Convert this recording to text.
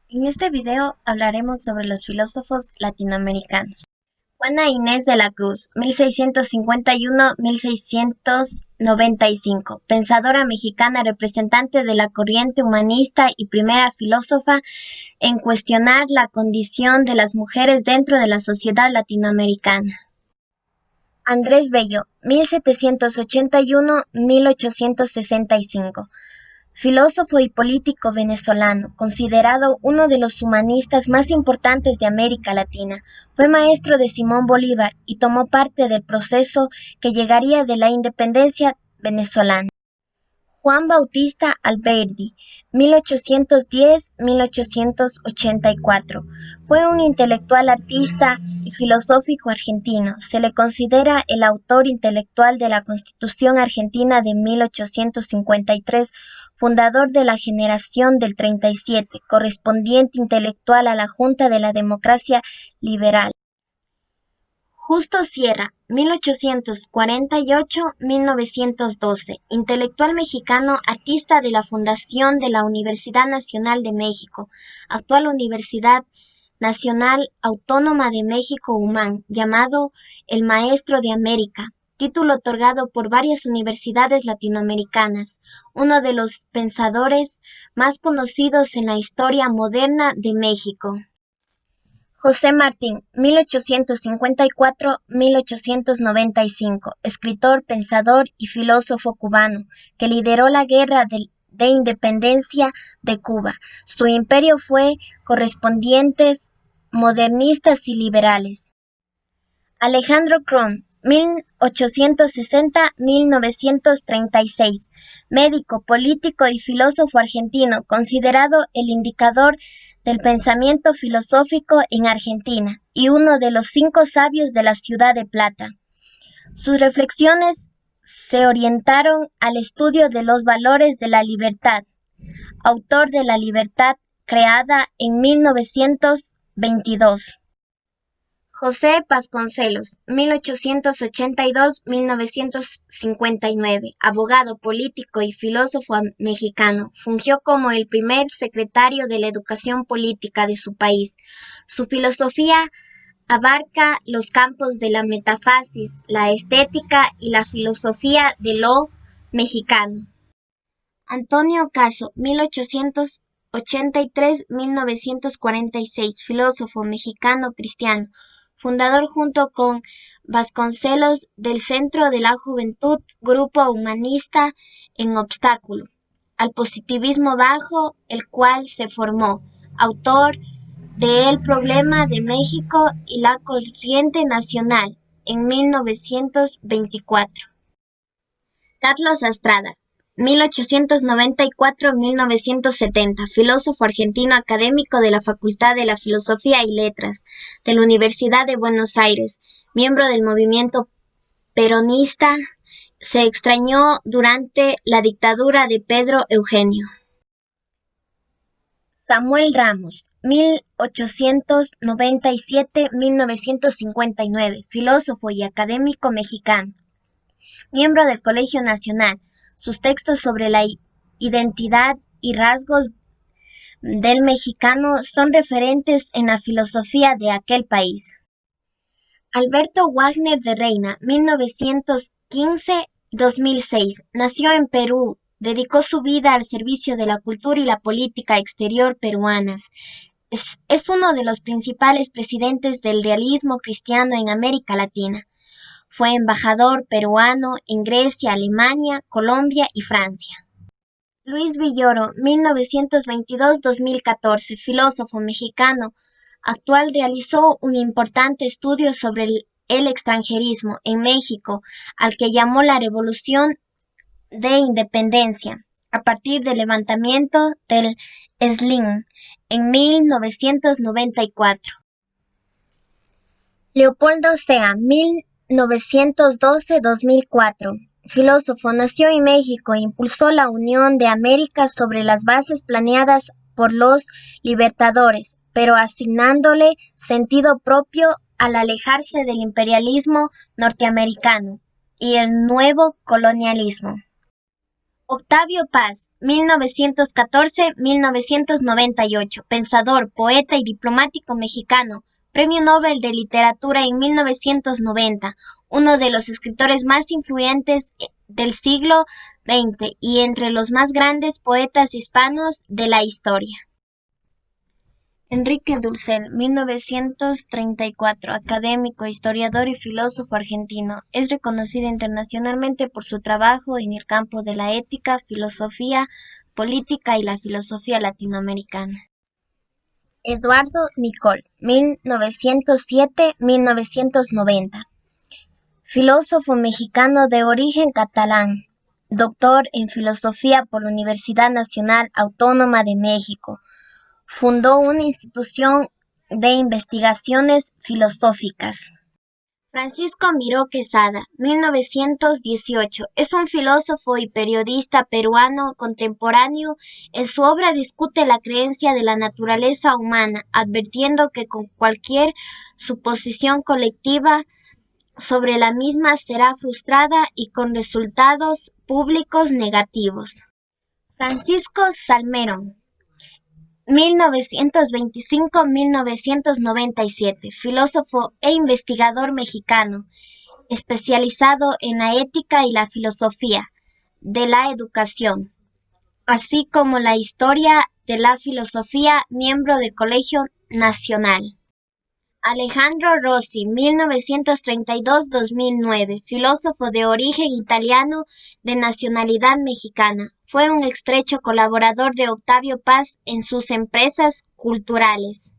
En este video hablaremos sobre los filósofos latinoamericanos. Juana Inés de la Cruz, 1651-1695, pensadora mexicana, representante de la corriente humanista y primera filósofa en cuestionar la condición de las mujeres dentro de la sociedad latinoamericana. Andrés Bello, 1781-1865. Filósofo y político venezolano, considerado uno de los humanistas más importantes de América Latina, fue maestro de Simón Bolívar y tomó parte del proceso que llegaría de la independencia venezolana. Juan Bautista Alberdi, 1810-1884, fue un intelectual, artista y filosófico argentino. Se le considera el autor intelectual de la Constitución Argentina de 1853, fundador de la Generación del 37, correspondiente intelectual a la Junta de la Democracia Liberal. Justo Sierra, 1848-1912, intelectual mexicano, artista de la Fundación de la Universidad Nacional de México, actual Universidad Nacional Autónoma de México UMAN, llamado el Maestro de América, título otorgado por varias universidades latinoamericanas, uno de los pensadores más conocidos en la historia moderna de México. José Martín, 1854-1895, escritor, pensador y filósofo cubano, que lideró la guerra de independencia de Cuba. Su imperio fue correspondientes modernistas y liberales. Alejandro Kron, 1860-1936, médico, político y filósofo argentino, considerado el indicador del pensamiento filosófico en Argentina y uno de los 5 sabios de la ciudad de Plata. Sus reflexiones se orientaron al estudio de los valores de la libertad, autor de La Libertad, creada en 1922. José Vasconcelos, 1882-1959, abogado, político y filósofo mexicano, fungió como el primer secretario de la educación política de su país. Su filosofía abarca los campos de la metafisis, la estética y la filosofía de lo mexicano. Antonio Caso, 1883-1946, filósofo mexicano cristiano, fundador junto con Vasconcelos del Centro de la Juventud, grupo humanista en obstáculo al positivismo bajo el cual se formó, autor de El problema de México y la corriente nacional en 1924. Carlos Astrada, 1894-1970, filósofo argentino, académico de la Facultad de la Filosofía y Letras de la Universidad de Buenos Aires, miembro del movimiento peronista, se extrañó durante la dictadura de Pedro Eugenio. Samuel Ramos, 1897-1959, filósofo y académico mexicano, miembro del Colegio Nacional. Sus textos sobre la identidad y rasgos del mexicano son referentes en la filosofía de aquel país. Alberto Wagner de Reina, 1915-2006, nació en Perú, dedicó su vida al servicio de la cultura y la política exterior peruanas. Es uno de los principales presidentes del realismo cristiano en América Latina. Fue embajador peruano en Grecia, Alemania, Colombia y Francia. Luis Villoro, 1922-2014, filósofo mexicano, actual, realizó un importante estudio sobre el extranjerismo en México, al que llamó la Revolución de Independencia, a partir del levantamiento del Zlín en 1994. Leopoldo Sea, 1912-2004, filósofo, nació en México e impulsó la Unión de América sobre las bases planeadas por los libertadores, pero asignándole sentido propio al alejarse del imperialismo norteamericano y el nuevo colonialismo. Octavio Paz, 1914-1998, pensador, poeta y diplomático mexicano, Premio Nobel de Literatura en 1990, uno de los escritores más influyentes del siglo XX y entre los más grandes poetas hispanos de la historia. Enrique Dussel, 1934, académico, historiador y filósofo argentino. Es reconocido internacionalmente por su trabajo en el campo de la ética, filosofía, política y la filosofía latinoamericana. Eduardo Nicol, 1907-1990. Filósofo mexicano de origen catalán, doctor en filosofía por la Universidad Nacional Autónoma de México. Fundó una institución de investigaciones filosóficas. Francisco Miró Quesada, 1918, es un filósofo y periodista peruano contemporáneo. En su obra discute la creencia de la naturaleza humana, advirtiendo que con cualquier suposición colectiva sobre la misma será frustrada y con resultados públicos negativos. Francisco Salmerón, 1925-1997, filósofo e investigador mexicano, especializado en la ética y la filosofía de la educación, así como la historia de la filosofía, miembro del Colegio Nacional. Alejandro Rossi, 1932-2009, filósofo de origen italiano de nacionalidad mexicana. Fue un estrecho colaborador de Octavio Paz en sus empresas culturales.